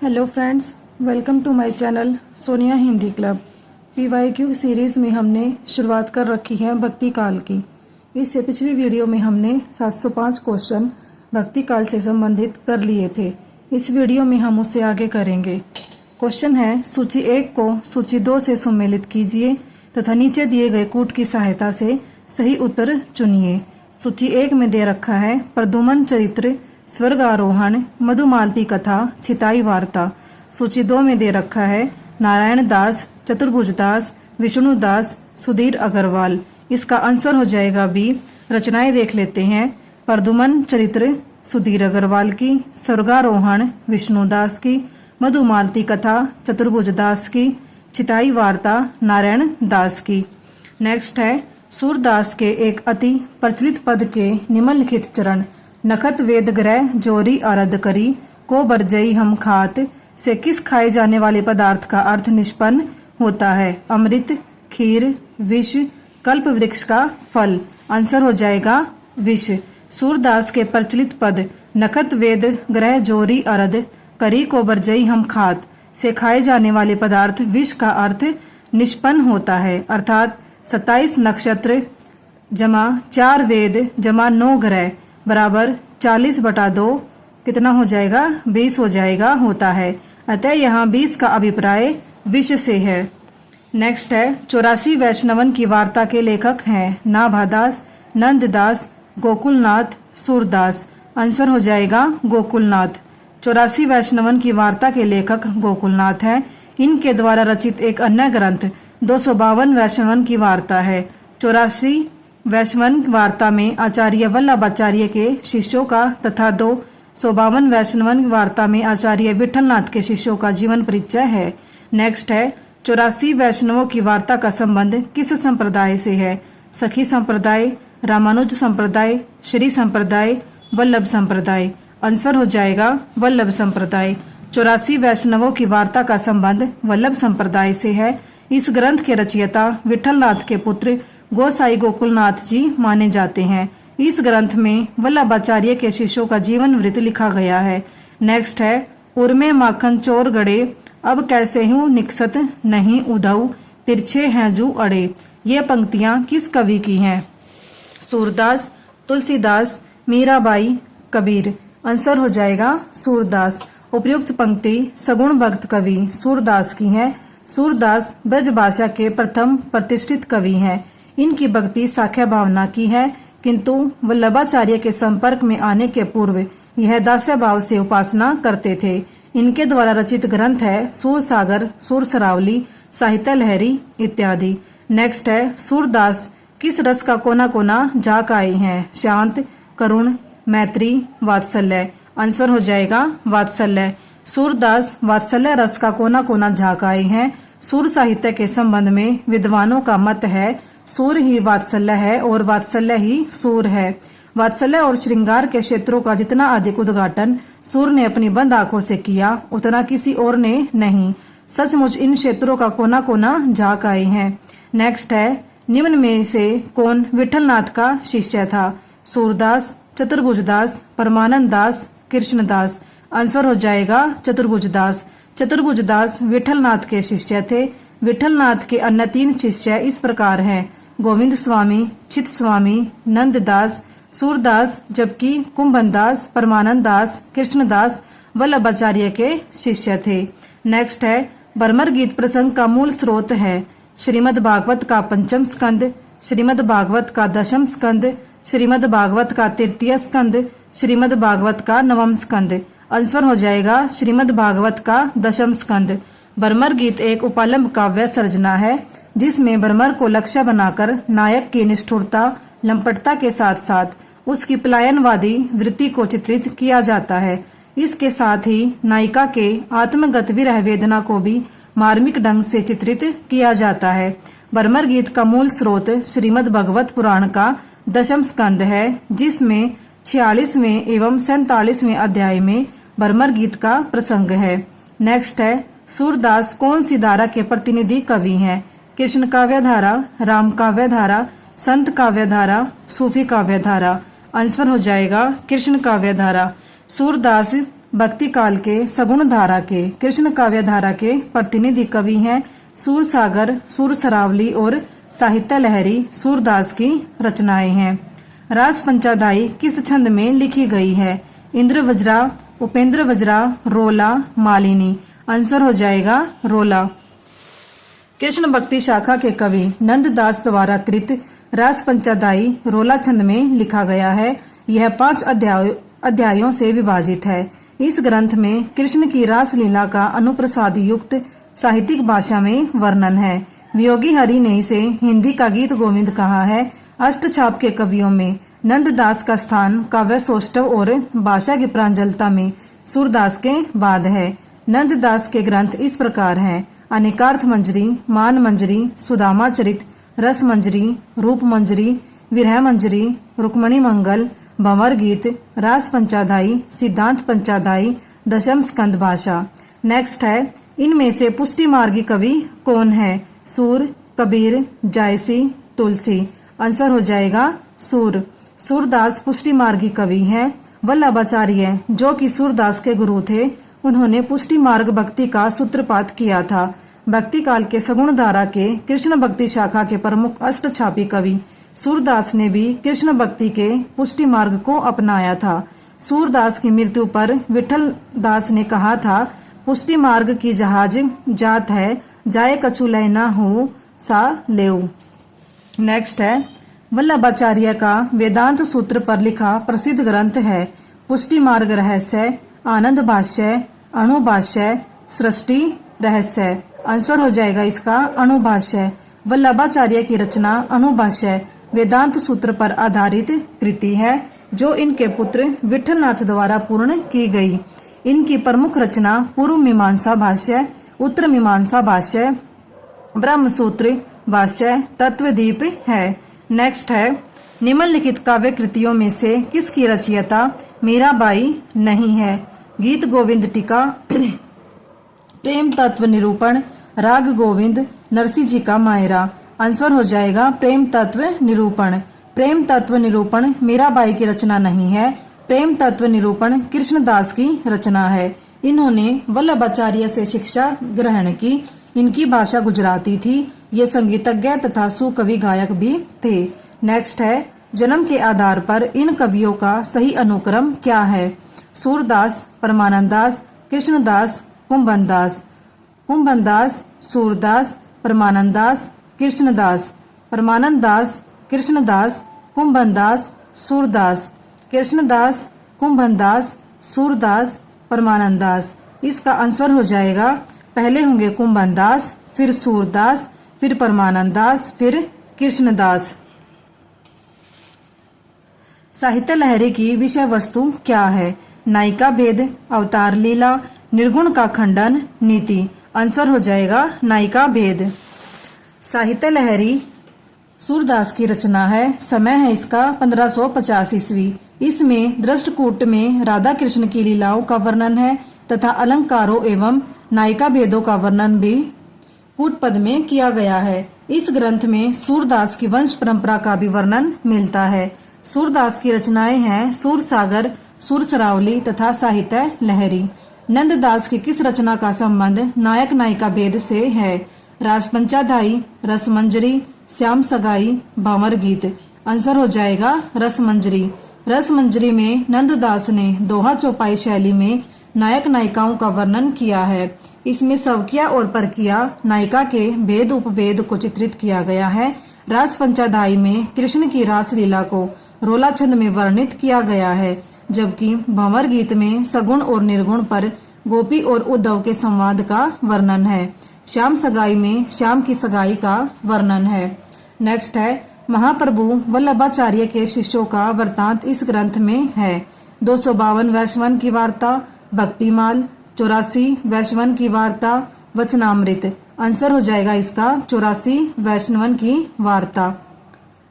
Hello friends, welcome to my channel Sonia Hindi club. PYQ series में हमने शुरुआत कर रखी है भक्ति काल की। इससे पिछली वीडियो में हमने 705 क्वेश्चन भक्ति काल से संबंधित कर लिए थे। इस वीडियो में हम उससे आगे करेंगे। क्वेश्चन है, सूची 1 को सूची 2 से सम्मिलित कीजिए तथा नीचे दिए गए कूट की सहायता से सही उत्तर चुनिए। सूची 1 में दे रखा है प्रद्युमन चरित्र, स्वर्ग आरोहण, मधुमालती कथा, छिताई वार्ता। सूची 2 में दे रखा है नारायण दास, चतुर्भुज दास, विष्णु दास, सुधीर अग्रवाल। इसका आंसर हो जाएगा बी। रचनाएं देख लेते हैं। प्रद्युमन चरित्र सुधीर अग्रवाल की, स्वर्गारोहण विष्णु दास की, मधुमालती कथा चतुर्भुज दास की, छिताई वार्ता नारायण दास की। नेक्स्ट है, सूरदास के एक अति प्रचलित पद के निम्नलिखित चरण नखत वेद ग्रह जोरी आरद करी को बरजई हम खात से किस खाए जाने वाले पदार्थ का अर्थ निष्पन्न होता है? अमृत, खीर, विष, कल्प वृक्ष का फल। आंसर हो जाएगा विष। सूरदास के प्रचलित पद नखत वेद ग्रह जोरी अरद करी को बरजई हम खात से खाए जाने वाले पदार्थ विष का अर्थ निष्पन्न होता है। अर्थात 27 नक्षत्र जमा 4 वेद जमा 9 ग्रह बराबर 40/2 कितना हो जाएगा? 20 हो जाएगा होता है। अतः यहाँ 20 का अभिप्राय विष से है। नेक्स्ट है, 84 वैष्णवन की वार्ता के लेखक हैं नाभादास, नंददास, गोकुलनाथ, सूरदास। आंसर हो जाएगा गोकुलनाथ। 84 वैष्णवन की वार्ता के लेखक गोकुलनाथ है। इनके द्वारा रचित एक अन्य ग्रंथ 252 वैष्णवन की वार्ता है। 84 वैष्णवन वार्ता में आचार्य वल्लभाचार्य के शिष्यों का तथा 252 वैष्णवन वार्ता में आचार्य विठलनाथ के शिष्यों का जीवन परिचय है। नेक्स्ट है, 84 वैष्णवों की वार्ता का संबंध किस संप्रदाय से है? सखी संप्रदाय, रामानुज संप्रदाय, श्री संप्रदाय, वल्लभ संप्रदाय। आंसर हो जाएगा वल्लभ संप्रदाय। 84 वैष्णवों की वार्ता का संबंध वल्लभ संप्रदाय से है। इस ग्रंथ के रचयिता विठलनाथ के पुत्र गोसाई गोकुलनाथ जी माने जाते हैं। इस ग्रंथ में वल्लभाचार्य के शिष्यों का जीवन वृत्त लिखा गया है। नेक्स्ट है, उर्मे माखन चोर गड़े अब कैसे हूँ निकसत नहीं उधऊ तिरछे हैं जू अड़े। ये पंक्तियां किस कवि की हैं? सूरदास, तुलसीदास, मीराबाई, कबीर। आंसर हो जाएगा सूरदास। उपयुक्त पंक्ति सगुण भक्त कवि सूरदास की है। सूरदास ब्रज भाषा के प्रथम प्रतिष्ठित कवि हैं। इनकी भक्ति साख्या भावना की है, किंतु वल्लभाचार्य के संपर्क में आने के पूर्व यह दास्य भाव से उपासना करते थे। इनके द्वारा रचित ग्रंथ है सूर सागर, सूर सरावली, साहित्य लहरी इत्यादि। नेक्स्ट है, सूरदास किस रस का कोना कोना झाक आए हैं? शांत, करुण, मैत्री, वात्सल्य। आंसर हो जाएगा वात्सल्य। सूरदास वात्सल्य रस का कोना कोना झाक आए हैं। सूर साहित्य के संबंध में विद्वानों का मत है सूर ही वात्सल्य है और वात्सल्य ही सूर है। वात्सल्य और श्रृंगार के क्षेत्रों का जितना अधिक उद्घाटन सूर ने अपनी बंद आंखों से किया उतना किसी और ने नहीं। सचमुच इन क्षेत्रों का कोना कोना झाक आए हैं। नेक्स्ट है, निम्न में से कौन विठलनाथ का शिष्य था? सूरदास, चतुर्भुजदास, परमानंद दास, कृष्णदास। आंसर हो जाएगा चतुर्भुजदास। चतुर्भुजदास विठलनाथ के शिष्य थे। विठलनाथ के अन्य 3 शिष्य इस प्रकार हैं: गोविंद स्वामी, चित स्वामी, नंददास, सूरदास, जबकि कुंभनदास, परमानंद दास, कृष्णदास वल्लभाचार्य के शिष्य थे। नेक्स्ट है, बर्मर गीत प्रसंग का मूल स्रोत है श्रीमद् भागवत का 5म स्कंद, श्रीमद् भागवत का 10म स्कंद, श्रीमद् भागवत का 3य स्कंद, श्रीमद् भागवत का 9वां स्कंद। आंसर हो जाएगा श्रीमद् भागवत का 10म स्कंद। बर्मर गीत एक उपालंब काव्य सर्जना है जिसमें बर्मर को लक्ष्य बनाकर नायक की निष्ठुरता, लंपटता के साथ साथ उसकी पलायनवादी वृत्ति को चित्रित किया जाता है। इसके साथ ही नायिका के आत्मगत विरह वेदना को भी मार्मिक ढंग से चित्रित किया जाता है। बर्मर गीत का मूल स्रोत श्रीमद् भगवत पुराण का 10म स्कंद है जिसमें 46वें एवं 47वें अध्याय में बर्मर गीत का प्रसंग है। नेक्स्ट है, सूरदास कौन सी धारा के प्रतिनिधि कवि हैं? कृष्ण काव्य धारा, राम काव्य धारा, संत काव्य धारा, सूफी काव्य धारा। आंसर हो जाएगा कृष्ण काव्य धारा। सूरदास भक्ति काल के सगुण धारा के कृष्ण काव्य धारा के प्रतिनिधि कवि हैं सूरसागर, सूरसरावली और साहित्य लहरी सूरदास की रचनाएं हैं। रास पंचादाई किस छंद में लिखी गई है? इंद्र वज्रा, उपेंद्र वज्रा, रोला, मालिनी। आंसर हो जाएगा रोला। कृष्ण भक्ति शाखा के कवि नंददास द्वारा कृत रास पंचादाई रोला छंद में लिखा गया है। यह 5 अध्यायों से विभाजित है। इस ग्रंथ में कृष्ण की रास लीला का अनुप्रसाद युक्त साहित्यिक भाषा में वर्णन है। वियोगी हरि ने इसे हिंदी का गीत गोविंद कहा है। अष्टछाप के कवियों में नंददास का स्थान काव्य सौष्ठव और भाषा की प्रांजलता में सूरदास के बाद है। नंददास के ग्रंथ इस प्रकार हैं: अनेकार्थ मंजरी, मान मंजरी, सुदामा चरित, रस मंजरी, रूप मंजरी, विरह मंजरी, रुक्मणी मंगल, भंवर गीत, रास पंचादाई, सिद्धांत पंचादाई, दशम स्कंद भाषा। नेक्स्ट है, इनमें से पुष्टि मार्गी कवि कौन है? सूर, कबीर, जायसी, तुलसी। आंसर हो जाएगा सूर। सूरदास पुष्टि मार्गी कवि हैं। वल्लभाचार्य जो कि सूरदास के गुरु थे, उन्होंने पुष्टि मार्ग भक्ति का सूत्रपात किया था। भक्ति काल के सगुण धारा के कृष्ण भक्ति शाखा के प्रमुख अष्टछापी कवि सूरदास ने भी कृष्ण भक्ति के पुष्टि मार्ग को अपनाया था। सूरदास की मृत्यु पर विठल दास ने कहा था, पुष्टि मार्ग की जहाज जात है, जाए कछु लय ना हो सा लेऊ। नेक्स्ट है, वल्लभाचार्य का वेदांत सूत्र पर लिखा प्रसिद्ध ग्रंथ है पुष्टि मार्ग रहस्य, आनंद भाष्य, अणुभाष्य, सृष्टि रहस्य। आंसर हो जाएगा इसका अणुभाष्य। वल्लभाचार्य की रचना अणुभाष्य वेदांत सूत्र पर आधारित कृति है, जो इनके पुत्र विठलनाथ द्वारा पूर्ण की गई। इनकी प्रमुख रचना पूर्व मीमांसा भाष्य, उत्तर मीमांसा भाष्य, ब्रह्मसूत्र भाष्य, तत्वदीप है। नेक्स्ट है, निम्नलिखित काव्य कृतियों में से किसकी रचयिता मीराबाई नहीं है? गीत गोविंद टीका, प्रेम तत्व निरूपण, राग गोविंद, नरसिंह जी का मायरा। आंसर हो जाएगा प्रेम तत्व निरूपण। प्रेम तत्व निरूपण मीराबाई की रचना नहीं है। प्रेम तत्व निरूपण कृष्णदास की रचना है। इन्होंने वल्लभाचार्य से शिक्षा ग्रहण की। इनकी भाषा गुजराती थी। ये संगीतज्ञ तथा सुकवि गायक भी थे। नेक्स्ट है, जन्म के आधार पर इन कवियों का सही अनुक्रम क्या है? सूरदास, परमानंदास, कृष्णदास, कुंभनदास। कुंभनदास, सूरदास, परमानंदास, कृष्णदास। परमानंदास, कृष्णदास, कुंभनदास, सूरदास। कृष्णदास, कुंभनदास, सूरदास, परमानंदास। इसका आंसर हो जाएगा, पहले होंगे कुंभनदास, फिर सूरदास, फिर परमानंदास, फिर कृष्णदास। साहित्य लहरी की विषय वस्तु क्या है? नायिका भेद, अवतार लीला, निर्गुण का खंडन, नीति। आंसर हो जाएगा नायिका भेद। साहित्य लहरी सूरदास की रचना है। समय है इसका 1550 ईस्वी। इसमें दृष्टकूट में राधा कृष्ण की लीलाओं का वर्णन है तथा अलंकारों एवं नायिका भेदों का वर्णन भी कूट पद में किया गया है। इस ग्रंथ में सूरदास की वंश परंपरा का भी वर्णन मिलता है। सूरदास की रचनाएं हैं सूरसागर, सूरसरावली तथा साहित्य लहरी। नंददास की किस रचना का संबंध नायक नायिका भेद से है? रास पंचादाई, रसमंजरी, श्याम सगाई, भंवर गीत। आंसर हो जाएगा रसमंजरी। रसमंजरी में नंददास ने दोहा चौपाई शैली में नायक नायिकाओं का वर्णन किया है। इसमें सवकिया और परकिया नायिका के भेद उपभेद को चित्रित किया गया है। रास पंचादाई में कृष्ण की रास लीला को रोला छंद में वर्णित किया गया है, जबकि भंवर गीत में सगुण और निर्गुण पर गोपी और उद्धव के संवाद का वर्णन है। श्याम सगाई में श्याम की सगाई का वर्णन है। नेक्स्ट है, महाप्रभु वल्लभाचार्य के शिष्यों का वृत्तांत इस ग्रंथ में है। 252 वैश्वन की वार्ता, भक्तिमाल, 84 वैश्वन की वार्ता, वचनामृत। आंसर हो जाएगा इसका 84 वैष्णवन की वार्ता।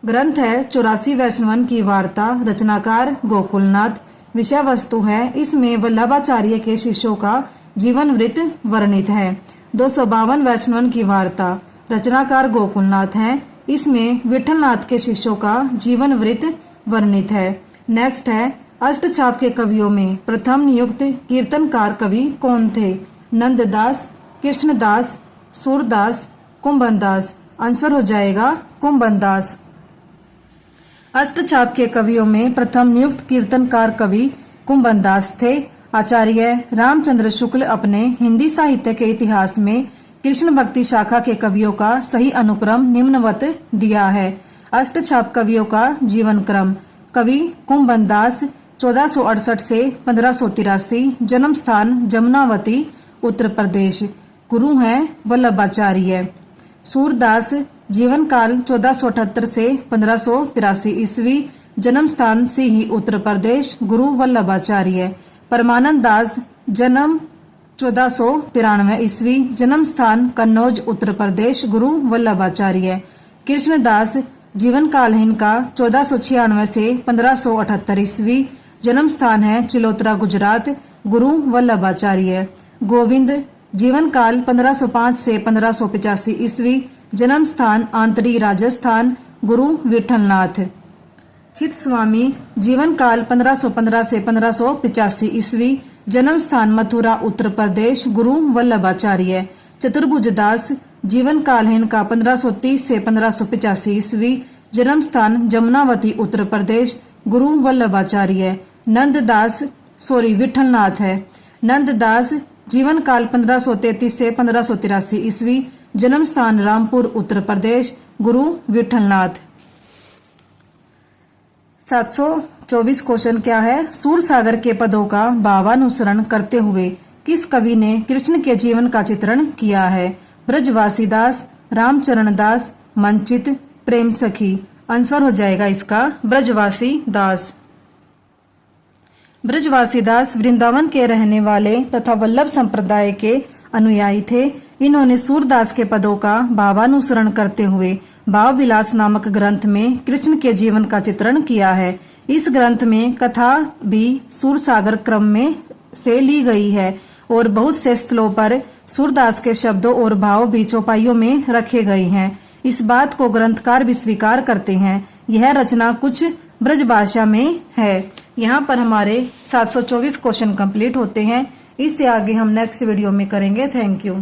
ग्रंथ है 84 वैष्णवन की वार्ता। रचनाकार गोकुलनाथ। विषय वस्तु है, इसमें वल्लभाचार्य के शिष्यों का जीवन वृत्त वर्णित है। 252 वैष्णवन की वार्ता। रचनाकार गोकुलनाथ हैं। इसमें विठलनाथ के शिष्यों का जीवन वृत्त वर्णित है। नेक्स्ट है, अष्टछाप के कवियों में प्रथम नियुक्त कीर्तनकार कवि कौन थे? नंददास, कृष्णदास, सूरदास, कुंभनदास। आंसर हो जाएगा कुंभनदास। अष्टछाप के कवियों में प्रथम नियुक्त कीर्तनकार कवि कुंभनदास थे। आचार्य रामचंद्र शुक्ल अपने हिंदी साहित्य के इतिहास में कृष्ण भक्ति शाखा के कवियों का सही अनुक्रम निम्नवत दिया है। अष्टछाप कवियों का जीवन क्रम। कवि कुंभनदास 1468 से 1583, जन्म स्थान जमुनावती उत्तर प्रदेश। गुरु हैं वल्लभाचार्य। सूरदास जीवन काल 1478 से 1583 ईस्वी, जन्म स्थान सिही उत्तर प्रदेश, गुरु वल्लभाचार्य। परमानंद दास जन्म 1493 ईस्वी, जन्म स्थान कन्नौज उत्तर प्रदेश, गुरु वल्लभाचार्य। कृष्णदास जीवन काल इनका 1496 से 1578 ईस्वी, जन्म स्थान है चिलोत्रा गुजरात, गुरु वल्लभाचार्य। गोविंद जीवन काल 1505 से 1585 ईस्वी, जन्म स्थान आंतरी राजस्थान, गुरु विठलनाथ। चित स्वामी जीवन काल 1515 से 1585 ईस्वी, जन्म स्थान मथुरा उत्तर प्रदेश, गुरु वल्लभाचार्य। चतुर्भुज दास जीवन काल इनका 1530 से 1585 ईस्वी, जन्म स्थान जमुनावती उत्तर प्रदेश, गुरु वल्लभाचार्य। नंददास विठलनाथ है। नंददास जीवन काल 1533 से 1583 ईस्वी, जन्म स्थान रामपुर उत्तर प्रदेश, गुरु विठलनाथ। 724 क्वेश्चन क्या है? सूरसागर के पदों का भावानुसरण करते हुए किस कवि ने कृष्ण के जीवन का चित्रण किया है? ब्रजवासी दास, रामचरण दास, मंचित, प्रेम सखी। आंसर हो जाएगा इसका ब्रजवासी दास। ब्रजवासी दास वृंदावन के रहने वाले तथा वल्लभ संप्रदाय के अनुयायी थे। इन्होंने सूरदास के पदों का भावानुसरण करते हुए भाव विलास नामक ग्रंथ में कृष्ण के जीवन का चित्रण किया है। इस ग्रंथ में कथा भी सूरसागर क्रम में से ली गई है और बहुत से स्थलों पर सूरदास के शब्दों और भाव भी चौपाइयों में रखे गए हैं। इस बात को ग्रंथकार भी स्वीकार करते हैं। यह रचना कुछ ब्रज भाषा में है। यहाँ पर हमारे 724 क्वेश्चन कंप्लीट होते हैं। इससे आगे हम नेक्स्ट वीडियो में करेंगे। Thank you.